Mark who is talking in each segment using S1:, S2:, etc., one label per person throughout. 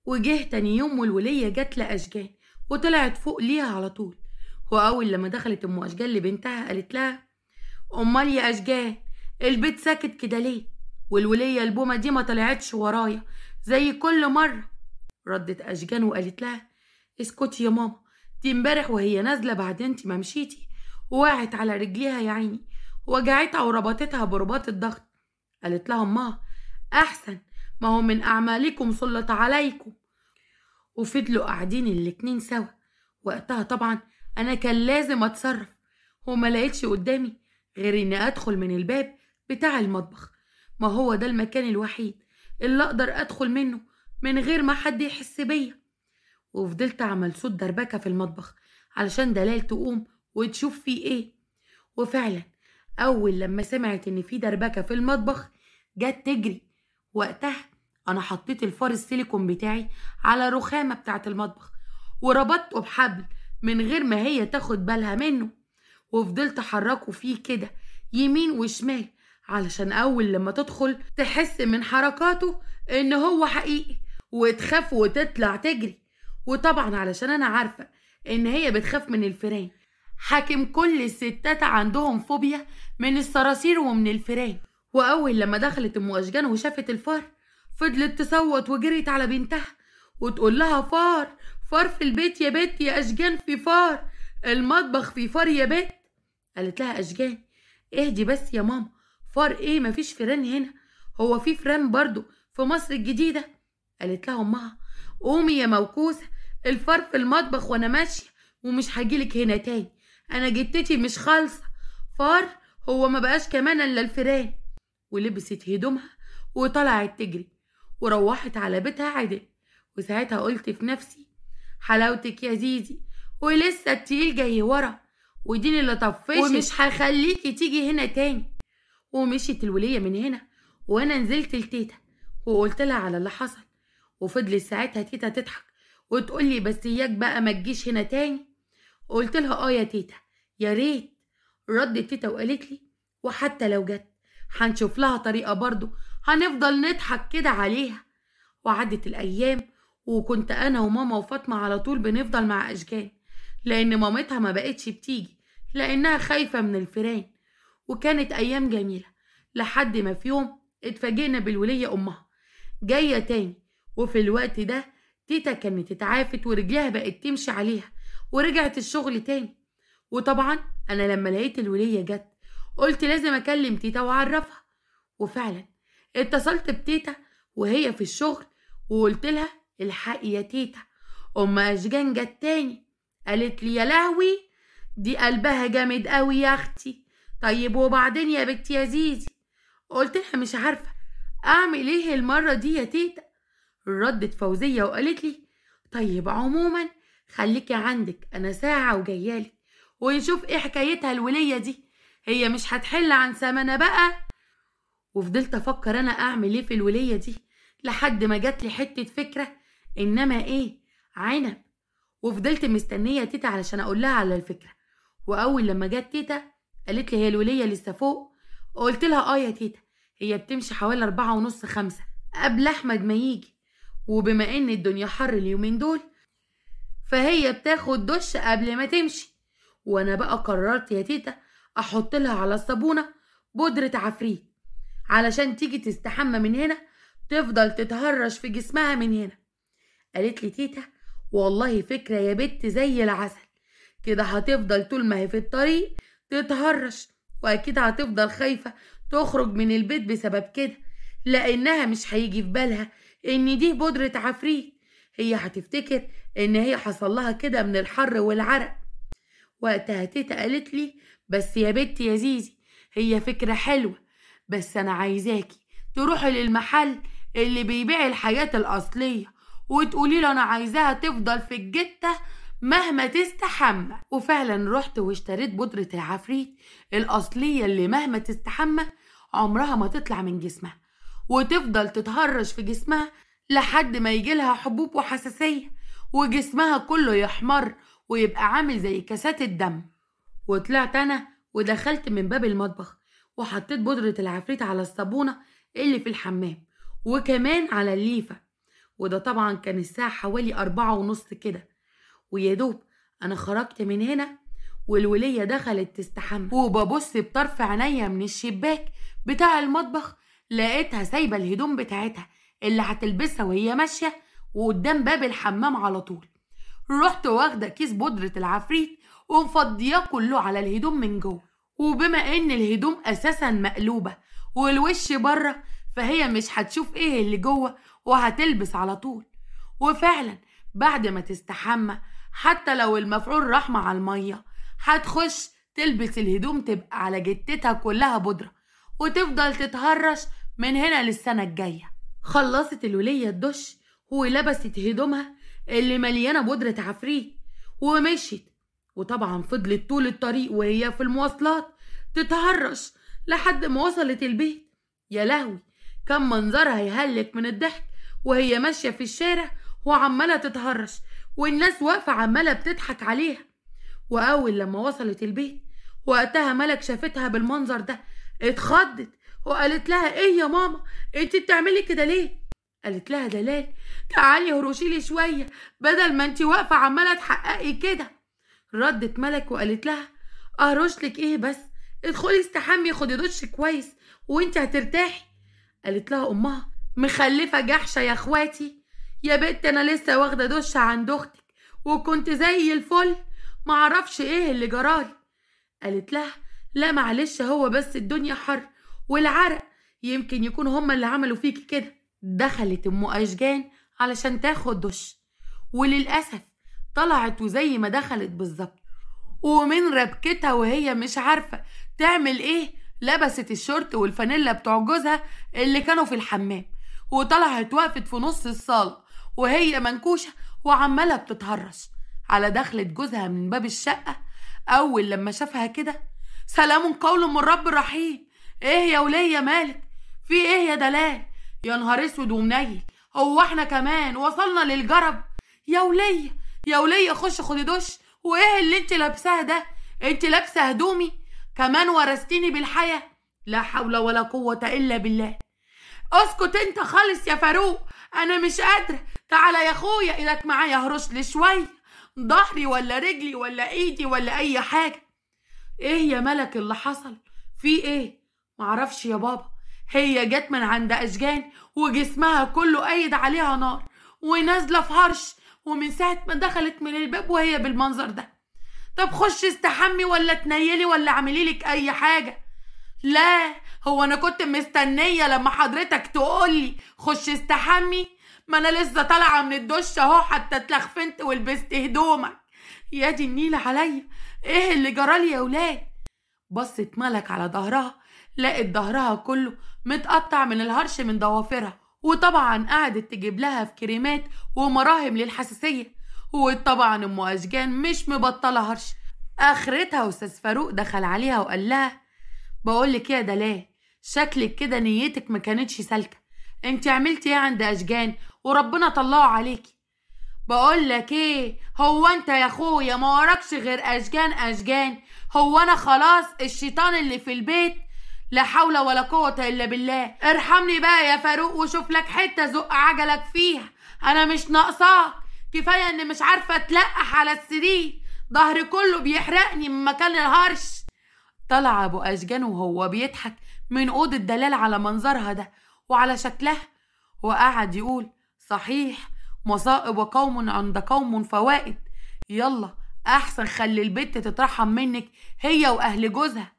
S1: وجه تاني يوم والولية جت لأشجان وطلعت فوق ليها على طول. وأول لما دخلت أم أشجان لبنتها قالت لها: أمال يا أشجان البيت ساكت كده ليه؟ والولية البومة دي ما طلعتش ورايا زي كل مرة. ردت أشجان وقالت لها: اسكتي يا ماما، دي امبارح وهي نازلة بعد انت ما مشيتي وقعت على رجليها يا عيني، وجعتها وربطتها برباط الضغط. قالت لها أمها: أحسن، ما هو من أعمالكم سلط عليكم. وفضلوا قاعدين الاتنين سوا. وقتها طبعا أنا كان لازم أتصرف، وما لقيتش قدامي غير إني أدخل من الباب بتاع المطبخ، ما هو ده المكان الوحيد اللي أقدر أدخل منه من غير ما حد يحس بيا. وفضلت أعمل صوت دربكة في المطبخ علشان دلال تقوم وتشوف فيه إيه. وفعلا أول لما سمعت إن في دربكة في المطبخ جت تجري. وقتها أنا حطيت الفار السيليكون بتاعي على رخامة بتاعة المطبخ وربطته بحبل من غير ما هي تاخد بالها منه، وفضلت أحركه فيه كده يمين وشمال علشان أول لما تدخل تحس من حركاته إن هو حقيقي وتخاف وتطلع تجري. وطبعا علشان أنا عارفة إن هي بتخاف من الفيران، حاكم كل الستات عندهم فوبيا من الصراصير ومن الفيران. وأول لما دخلت أم أشجان وشافت الفار فضلت تصوت وجريت على بنتها وتقول لها: فار، فار في البيت يا بت يا أشجان، في فار، المطبخ في فار يا بت. قالت لها أشجان: اهدي بس يا ماما، فار ايه؟ مفيش فيران هنا، هو في فيران برضو في مصر الجديدة. قالت لها أمها: قومي يا موكوسة، الفار في المطبخ وأنا ماشية ومش هجيلك هنا تاني، أنا جتتي مش خالصة، فار هو ما بقاش كمان إلا الفيران. ولبست هدومها وطلعت تجري وروحت على بيتها عدل. وساعتها قلت في نفسي: حلاوتك يا زيزي، ولسه التقيل جاي ورا، ودين اللي طفشت ومش هخليكي تيجي هنا تاني. ومشيت الولية من هنا وانا نزلت لتيتا وقلت لها على اللي حصل. وفضلت ساعتها تيتا تضحك وتقولي: بس اياك بقى ما تجيش هنا تاني. قلت لها: يا تيتا يا ريت. ردت تيتا وقالت لي: وحتى لو جت هنشوف لها طريقة برضو، هنفضل نضحك كده عليها. وعدت الأيام وكنت أنا وماما وفاطمة على طول بنفضل مع أشجان، لأن مامتها ما بقتش بتيجي لأنها خايفة من الفيران. وكانت أيام جميلة لحد ما في يوم اتفاجئنا بالولية أمها جاية تاني. وفي الوقت ده تيتا كانت اتعافت ورجلها بقت تمشي عليها ورجعت الشغل تاني. وطبعا أنا لما لقيت الولية جت قلت لازم أكلم تيتا وأعرفها. وفعلا اتصلت بتيتا وهي في الشغل وقلت لها: الحقي يا تيتا، أم أشجان جت تاني. قالت لي: يا لهوي، دي قلبها جامد قوي يا أختي. طيب وبعدين يا بنت يا زيزي؟ قلت لها: مش عارفة أعمل إيه المرة دي يا تيتا. ردت فوزية وقالت لي: طيب عموما خليكي عندك، أنا ساعة وجايالك ونشوف إيه حكايتها الولية دي، هي مش هتحل عن سمنة بقى. وفضلت أفكر أنا أعمل إيه في الولية دي لحد ما جات لي حتة فكرة، إنما إيه، عنب. وفضلت مستنية تيتا علشان أقول لها على الفكرة. وأول لما جت تيتا قالت لي: هي الولية لسه فوق؟ قلت لها: يا تيتا، هي بتمشي حوالي 4:30 5 قبل أحمد ما يجي، وبما إن الدنيا حر اليومين دول فهي بتاخد دش قبل ما تمشي. وأنا بقى قررت يا تيتا أحط لها على الصابونة بودرة عفريت علشان تيجي تستحمى من هنا تفضل تتهرش في جسمها من هنا. قالت لي تيتا: والله فكرة يا بت زي العسل، كده هتفضل طول ما هي في الطريق تتهرش، وأكيد هتفضل خايفة تخرج من البيت بسبب كده، لأنها مش هيجي في بالها إن دي بودرة عفريت، هي هتفتكر إن هي حصل لها كده من الحر والعرق. وقتها تيتا قالت لي: بس يا بت يا زيزي، هي فكرة حلوة، بس أنا عايزاكي تروحي للمحل اللي بيبيع الحاجات الأصلية وتقولي له أنا عايزاها تفضل في الجتة مهما تستحمى. وفعلا رحت واشتريت بودرة العفريت الأصلية اللي مهما تستحمى عمرها ما تطلع من جسمها وتفضل تتهرش في جسمها لحد ما يجيلها حبوب وحساسية وجسمها كله يحمر ويبقى عامل زي كاسات الدم. وطلعت أنا ودخلت من باب المطبخ وحطيت بودرة العفريت على الصابونة اللي في الحمام وكمان على الليفة، وده طبعا كان الساعة حوالي 4:30 كده. ويا دوب أنا خرجت من هنا والولية دخلت تستحمى، وببص بطرف عينيا من الشباك بتاع المطبخ لقيتها سايبة الهدوم بتاعتها اللي هتلبسها وهي ماشية وقدام باب الحمام على طول. رحت واخدة كيس بودرة العفريت ومفضياه كله على الهدوم من جوه، وبما ان الهدوم اساسا مقلوبة والوش بره فهي مش هتشوف ايه اللي جوه وهتلبس على طول. وفعلا بعد ما تستحمى حتى لو المفعول راح مع المية هتخش تلبس الهدوم تبقى على جتتها كلها بودرة وتفضل تتهرش من هنا للسنة الجاية. خلصت الولية الدش ولبست هدومها اللي مليانة بودرة عفريت ومشيت، وطبعا فضلت طول الطريق وهي في المواصلات تتهرش لحد ما وصلت البيت. يا لهوي كان منظرها يهلك من الضحك وهي ماشية في الشارع وعمالة تتهرش والناس واقفة عمالة بتضحك عليها. وأول لما وصلت البيت وقتها ملك شافتها بالمنظر ده اتخضت وقالت لها ايه يا ماما انت بتعملي كده ليه؟ قالت لها دلال تعالي هروشيلي شوية بدل ما انت واقفة عمالة تحققي كده. ردت ملك وقالت لها اهرشلك ايه بس، ادخلي استحمي خدي دش كويس وانت هترتاحي. قالت لها امها مخلفة جحشة يا اخواتي، يا بنت انا لسه واخدة دش عند اختك وكنت زي الفل معرفش ايه اللي جرالي. قالت لها لا معلش هو بس الدنيا حر والعرق يمكن يكون هما اللي عملوا فيكي كده. دخلت ام اشجان علشان تاخد دش وللأسف طلعت وزي ما دخلت بالظبط، ومن ربكتها وهي مش عارفة تعمل ايه لبست الشورت والفانيلا بتوع جوزها اللي كانوا في الحمام وطلعت وقفت في نص الصالة وهي منكوشة وعمالة بتتهرش على دخلة جوزها من باب الشقة. أول لما شافها كده سلام قول من رب رحيم، ايه يا ولية مالك في ايه يا دلال؟ يا نهار اسود ومنيل هو احنا كمان وصلنا للجرب؟ يا ولية يا ولية خش خدي دش، وايه اللي انت لابساه ده؟ انت لابسه هدومي كمان ورستيني بالحياة؟ لا حول ولا قوة الا بالله. اسكت انت خالص يا فاروق انا مش قادرة، تعالى يا اخويا ايدك معايا هرش لي شوية ظهري ولا رجلي ولا ايدي ولا اي حاجة. ايه يا ملك اللي حصل في ايه؟ معرفش يا بابا، هي جت من عند اشجان وجسمها كله قايد عليها نار ونازله في هرش ومن ساعه ما دخلت من الباب وهي بالمنظر ده. طب خش استحمي ولا تنيلي ولا اعملي لك اي حاجه. لا هو انا كنت مستنيه لما حضرتك تقولي خش استحمي، ما انا لسه طالعه من الدش اهو حتى اتلخفنت ولبست هدومك. يا دي النيل عليا ايه اللي جرالي يا ولاد؟ بصت ملك على ظهرها لقت ظهرها كله متقطع من الهرش من ضوافرها، وطبعا قعدت تجيب لها في كريمات ومراهم للحساسية. وطبعا ام اشجان مش مبطلة هرش. اخرتها استاذ فاروق دخل عليها وقال لها بقولك يا دلال شكلك كده نيتك ما كانتش سالكة، انت عملتي ايه عند اشجان وربنا طلعه عليكي؟ بقولك ايه هو انت يا اخويا ما وراكش غير اشجان؟ هو انا خلاص الشيطان اللي في البيت؟ لا حول ولا قوة الا بالله. ارحمني بقى يا فاروق وشوف لك حتة زق عجلك فيها، انا مش ناقصاك، كفاية اني مش عارفة اتلقح على السرير ظهري كله بيحرقني من مكان الهرش. طلع ابو اشجان وهو بيضحك من اوضة دلال على منظرها ده وعلى شكلها، وقعد يقول صحيح مصائب قوم عند قوم فوائد، يلا احسن خلي البت تترحم منك هي واهل جوزها.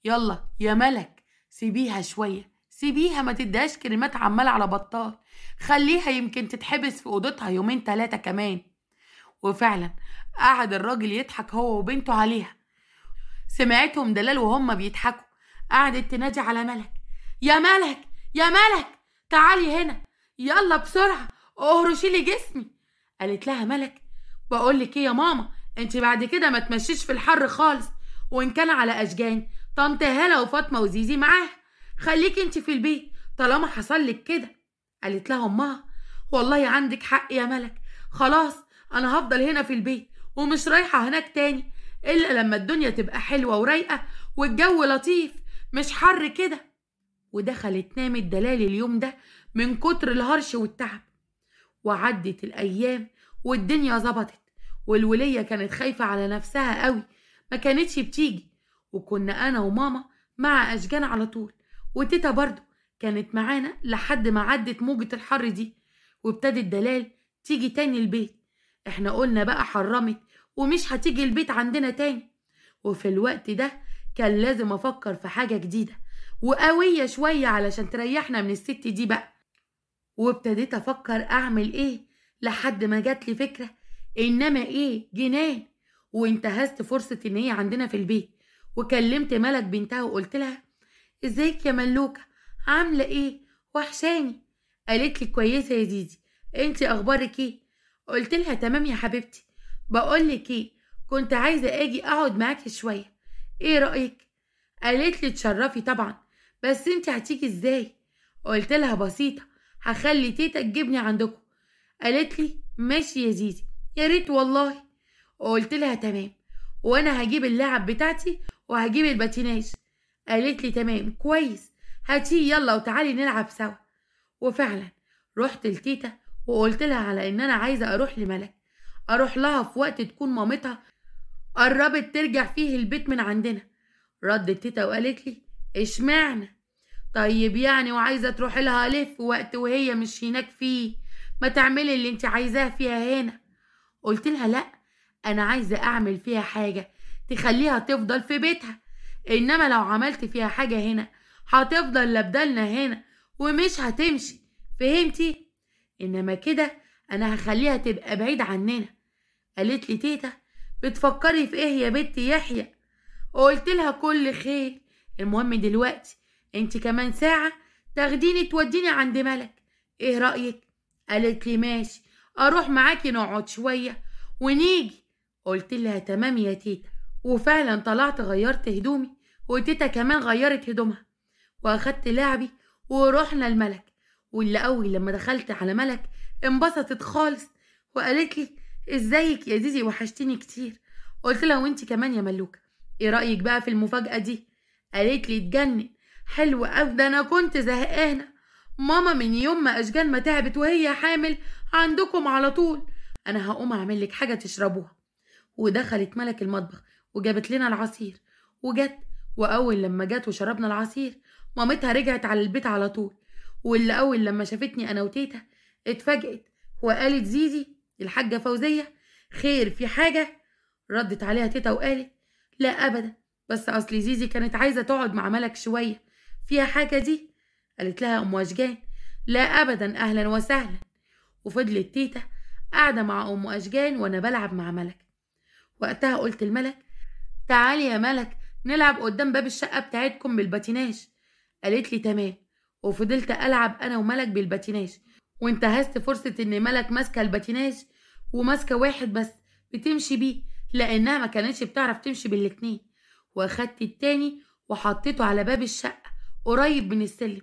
S1: يلا يا ملك سيبيها شوية، سيبيها ما تديهاش كلمات عمال على بطال، خليها يمكن تتحبس في اوضتها 2-3 كمان. وفعلا قعد الراجل يضحك هو وبنته عليها. سمعتهم دلال وهم بيضحكوا قعدت تنادي على ملك يا ملك يا ملك تعالي هنا يلا بسرعة اهرشي لي جسمي. قالت لها ملك بقولك ايه يا ماما انت بعد كده ما تمشيش في الحر خالص، وان كان على اشجان طنط هالة وفاطمة وزيزي معاها، خليكي انت في البيت طالما حصلك كده. قالت لها امها والله عندك حق يا ملك، خلاص انا هفضل هنا في البيت ومش رايحة هناك تاني الا لما الدنيا تبقى حلوة ورايقة والجو لطيف مش حر كده. ودخلت نامت دلال اليوم ده من كتر الهرش والتعب. وعدت الأيام والدنيا ظبطت، والولية كانت خايفة على نفسها قوي، ما كانتش بتيجي. وكنا أنا وماما مع أشجان على طول، وتيتا برضو كانت معانا لحد ما عدت موجة الحر دي، وابتدت دلال تيجي تاني البيت. احنا قلنا بقى حرمت ومش هتيجي البيت عندنا تاني. وفي الوقت ده كان لازم أفكر في حاجة جديدة وقوية شوية علشان تريحنا من الست دي بقى. وابتديت أفكر أعمل إيه لحد ما جاتلي فكرة، إنما إيه جنان. وانتهزت فرصة إن هي عندنا في البيت، وكلمت ملك بنتها وقلت لها: ازيك يا ملوكة، عاملة ايه؟ وحشاني. قالت لي: كويسة يا زيزي، انتي اخبارك ايه؟ قلت لها: تمام يا حبيبتي. بقولك ايه، كنت عايزة اجي اقعد معاكي شوية، ايه رأيك؟ قالت لي: تشرفي طبعا، بس انتي هتيجي ازاي؟ قلت لها: بسيطة، هخلي تيتا تجيبني عندكم. قالت لي: ماشي يا زيزي، يا ريت والله. قلت لها: تمام، وانا هجيب اللعب بتاعتي وهجيب الباتيناج. قالت لي: تمام كويس، هاتيه يلا وتعالي نلعب سوا. وفعلا رحت لتيتا وقلت لها على ان انا عايزه اروح لملك، اروح لها في وقت تكون مامتها قربت ترجع فيه البيت من عندنا. ردت تيتا وقالت لي: اشمعنى؟ طيب يعني وعايزه تروحي لها ليه في وقت وهي مش هناك فيه؟ ما تعملي اللي انت عايزاه فيها هنا. قلت لها: لا، انا عايزه اعمل فيها حاجه تخليها تفضل في بيتها، انما لو عملت فيها حاجه هنا هتفضل لبدلنا هنا ومش هتمشي، فهمتي؟ انما كده انا هخليها تبقى بعيد عننا. قالت لي: تيتا بتفكري في ايه يا بنت يحيى؟ قلت لها: كل خير، المهم دلوقتي انت كمان ساعه تاخديني توديني عند ملك، ايه رايك؟ قالت لي: ماشي، اروح معاكي نقعد شويه ونيجي. قلت لها: تمام يا تيتا. وفعلا طلعت غيرت هدومي، وتيتا كمان غيرت هدومها، واخدت لعبي ورحنا الملك. واللي اول لما دخلت على ملك انبسطت خالص، وقالت لي: ازيك يا زيزي، وحشتيني كتير. قلت لها: وانتي كمان يا ملوكه، ايه رايك بقى في المفاجاه دي؟ قالت لي: اتجنن، حلو قوي، ده انا كنت زهقانه، ماما من يوم ما اشجان ما تعبت وهي حامل عندكم على طول، انا هقوم اعمل لك حاجه تشربوها. ودخلت ملك المطبخ وجابت لنا العصير، وجت، واول لما جت وشربنا العصير مامتها رجعت على البيت على طول. واللي اول لما شافتني انا وتيتا اتفاجئت وقالت: زيزي الحاجه فوزيه، خير في حاجه؟ ردت عليها تيتا وقالت: لا ابدا، بس اصل زيزي كانت عايزه تقعد مع ملك شويه، فيها حاجه دي؟ قالت لها ام اشجان: لا ابدا، اهلا وسهلا. وفضلت تيتا قاعده مع ام اشجان وانا بلعب مع ملك. وقتها قلت لملك: تعالي يا ملك نلعب قدام باب الشقه بتاعتكم بالباتيناج. قالت لي: تمام. وفضلت العب انا وملك بالباتيناج، وانتهزت فرصه ان ملك ماسكه الباتيناج وماسكه واحد بس بتمشي بيه، لانها ما كانتش بتعرف تمشي بالاتنين. واخدت التاني وحطيته على باب الشقه قريب من السلم،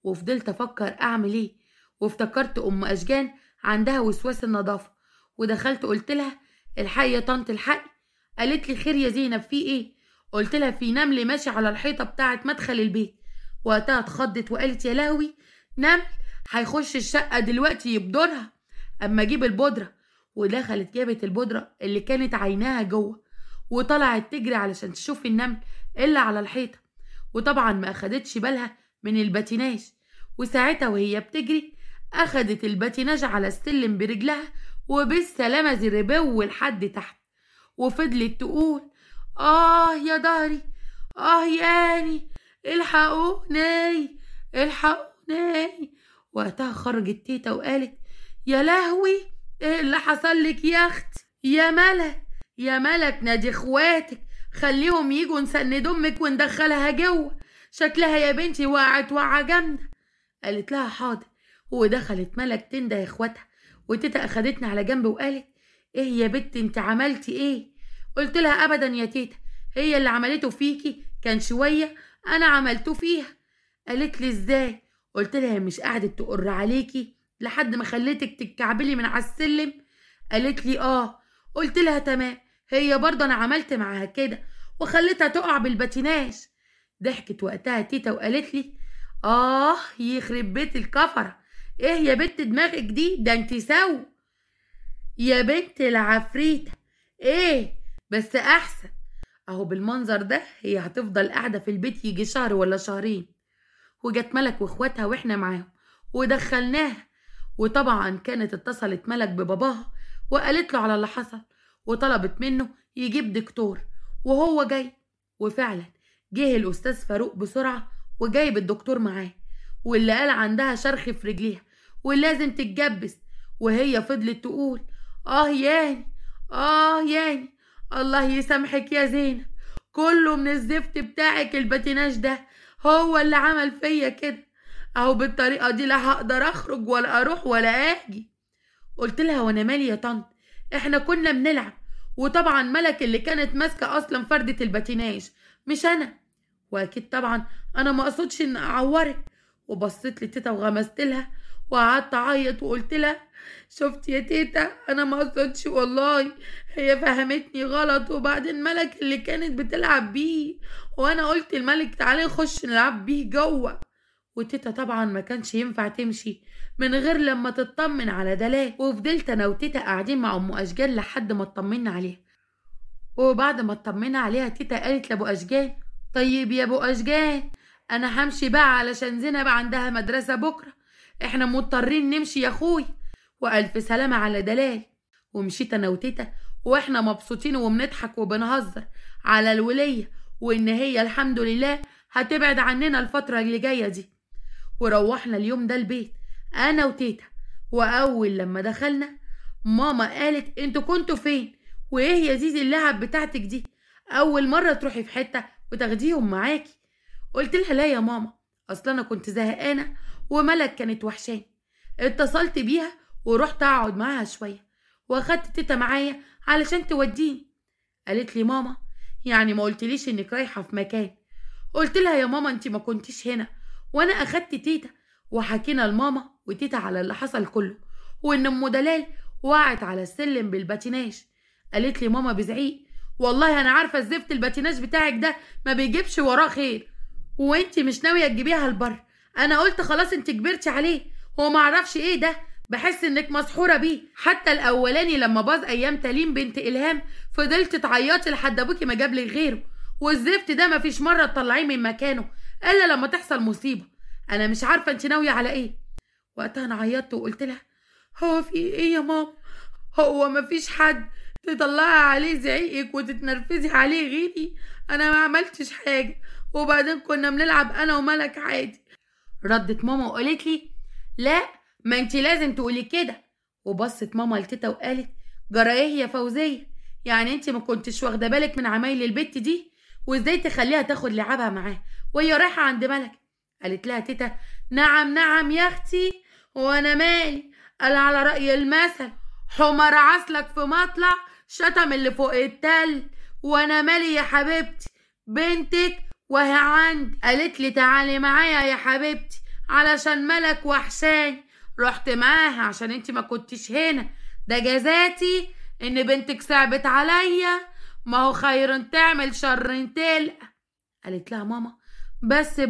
S1: وفضلت افكر اعمل ايه. وافتكرت ام اشجان عندها وسواس النظافه، ودخلت قلت لها: الحقي يا طنط الحقي. قالت لي: خير يا زينب، في ايه؟ قلت لها: في نمل ماشي على الحيطه بتاعه مدخل البيت. وقتها اتخضت وقالت: يا لهوي، نمل هيخش الشقه دلوقتي يبدرها. اما اجيب البودره. ودخلت جابت البودره اللي كانت عيناها جوه، وطلعت تجري علشان تشوف النمل اللي على الحيطه، وطبعا ما اخدتش بالها من الباتيناج. وساعتها وهي بتجري اخدت الباتيناج على السلم برجلها وبالسلامه زربو لحد تحت، وفضلت تقول: آه يا ضهري، آه ياني، الحقوني، الحقوني. وقتها خرجت تيتا وقالت: يا لهوي، ايه اللي حصل لك يا اخت؟ يا ملك، يا ملك نادي اخواتك، خليهم يجوا نسند امك وندخلها جوه، شكلها يا بنتي وقعت وقعه جامده. قالت لها: حاضر. ودخلت ملك تنده اخواتها، وتيتا اخدتني على جنب وقالت: ايه يا بت انت عملتي ايه؟ قلت لها: ابدا يا تيتا، هي اللي عملته فيكي كان شويه انا عملته فيها. قالت لي: ازاي؟ قلت لها: مش قعدت تقر عليكي لحد ما خليتك تتكعبلي من على السلم؟ قالت لي: اه. قلت لها: تمام، هي برضه انا عملت معاها كده وخليتها تقع بالباتيناج. ضحكت وقتها تيتا وقالت لي: اه يخرب بيت الكفره، ايه يا بنت دماغك دي؟ ده انت سو يا بنت العفريتة. ايه بس احسن، اهو بالمنظر ده هي هتفضل قاعدة في البيت يجي شهر ولا شهرين. وجت ملك واخواتها واحنا معاهم ودخلناها. وطبعا كانت اتصلت ملك بباباها وقالت له على اللي حصل، وطلبت منه يجيب دكتور وهو جاي. وفعلا جه الأستاذ فاروق بسرعة وجايب الدكتور معاه، واللي قال عندها شرخ في رجليها ولازم تتجبس. وهي فضلت تقول آه ياني، آه ياني، الله يسامحك يا زينب، كله من الزفت بتاعك الباتيناج ده هو اللي عمل فيا كده. اهو بالطريقة دي لا هقدر اخرج ولا اروح ولا اجي. قلت لها وانا مالي يا طنط، احنا كنا بنلعب، وطبعا ملك اللي كانت ماسكة اصلا فردة الباتيناج مش انا، واكيد طبعا انا ما اقصدش ان اعورك. وبصيت لتيتا وغمزت لها وقعدت اعيط وقلت لها شفت يا تيتا انا ما اقصدش والله، هي فهمتني غلط، وبعدين ملك اللي كانت بتلعب بيه، وانا قلت الملك تعالي نخش نلعب بيه جوه. وتيتا طبعا ما كانش ينفع تمشي من غير لما تطمن على دلال. وفضلت انا وتيتا قاعدين مع ام اشجان لحد ما اطمنا عليها. وبعد ما اطمنا عليها تيتا قالت لابو اشجان طيب يا ابو اشجان انا همشي بقى علشان زينب عندها مدرسة بكرة، احنا مضطرين نمشي يا اخوي. والف سلامة على دلال. ومشيت انا وتيتا واحنا مبسوطين وبنضحك وبنهزر على الولية، وان هي الحمد لله هتبعد عننا الفترة اللي جاية دي. وروحنا اليوم ده البيت انا وتيتا. واول لما دخلنا ماما قالت انتوا كنتوا فين؟ وايه يا زيزي اللعب بتاعتك دي؟ اول مرة تروحي في حتة وتاخديهم معاكي. قلت لها لا يا ماما، اصل انا كنت زهقانة وملك كانت وحشاني، اتصلت بيها ورحت اقعد معاها شوية واخدت تيتا معايا علشان توديني. قالت لي ماما يعني ما قلتليش انك رايحة في مكان؟ قلت لها يا ماما انت ما كنتيش هنا، وانا اخدت تيتا وحكينا لماما وتيتا على اللي حصل كله، وان ام دلال وقعت على السلم بالباتيناج. قالت لي ماما بزعيق والله انا عارفه الزفت الباتيناج بتاعك ده ما بيجيبش وراه خير، وانت مش ناويه تجيبيها البر. انا قلت خلاص انت كبرتي عليه، هو ما اعرفش ايه ده، بحس انك مسحوره بيه. حتى الاولاني لما باظ ايام تليم بنت الهام فضلت تعيطي لحد ابوكي ما جابلك غيره، والزفت ده ما فيش مره تطلعيه من مكانه الا لما تحصل مصيبه. انا مش عارفه انت ناويه على ايه. وقتها انا عيطت وقلت لها هو في ايه يا ماما؟ هو ما فيش حد تطلعي عليه زعيقك وتتنرفزي عليه غيري؟ انا ما عملتش حاجه، وبعدين كنا بنلعب انا وملك عادي. ردت ماما وقالت لي لا ما انت لازم تقولي كده. وبصت ماما لتيتا وقالت جرى ايه يا فوزيه؟ يعني انت ما كنتش واخده بالك من عمايل البت دي؟ وازاي تخليها تاخد لعبها معاه وهي رايحه عند ملك؟ قالت لها تيتا نعم نعم يا اختي، وانا مالي؟ قال على رأي المثل حمار عسلك في مطلع شتم اللي فوق التل، وانا مالي يا حبيبتي؟ بنتك وهي عندي قالت لي تعالي معايا يا حبيبتي علشان ملك وحشاني، رحت معاها عشان انت ما كنتش هنا، ده جزاتي ان بنتك صعبت عليا، ما هو خير تعمل شر تلقى. قالت لها ماما بس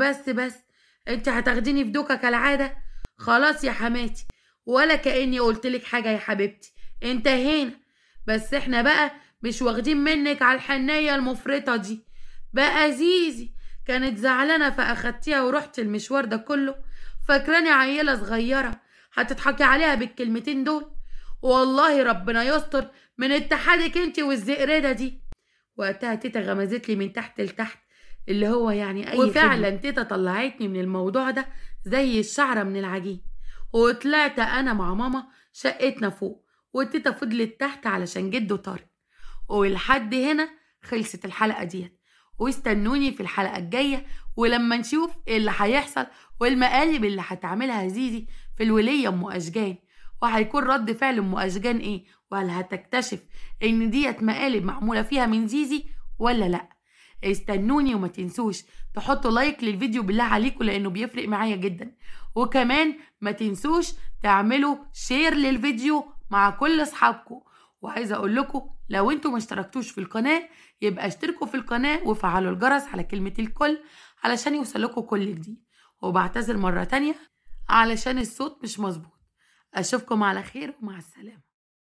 S1: انت هتاخديني في دوكا كالعادة؟ خلاص يا حماتي، ولا كأني قلتلك حاجة يا حبيبتي، انتهينا. بس احنا بقى مش واخدين منك على الحنية المفرطة دي. بقى زيزي كانت زعلانة فأخدتيها ورحت المشوار ده كله فاكراني عيلة صغيرة هتضحكي عليها بالكلمتين دول؟ والله ربنا يستر من اتحادك انت والزئردة دي. وقتها تيتا غمزت لي من تحت لتحت اللي هو يعني اي وفعلا تيتا طلعتني من الموضوع ده زي الشعرة من العجين. وطلعت انا مع ماما شقتنا فوق، وتيتا فضلت تحت علشان جده طارق. ولحد هنا خلصت الحلقة ديت، واستنوني في الحلقة الجاية ولما نشوف ايه اللي هيحصل والمقالب اللي هتعملها زيزي في الولية ام اشجان، وهيكون رد فعل ام اشجان ايه، وهل هتكتشف ان ديت مقالب معمولة فيها من زيزي ولا لا. استنوني وما تنسوش تحطوا لايك للفيديو بالله عليكم لانه بيفرق معايا جدا، وكمان ما تنسوش تعملوا شير للفيديو مع كل اصحابكم. وعايزه اقول لكم لو انتوا ما اشتركتوش في القناه يبقى اشتركوا في القناه وفعلوا الجرس على كلمه الكل علشان يوصلكوا كل جديد. وبعتذر مره تانية علشان الصوت مش مظبوط. أشوفكم على خير ومع السلامة.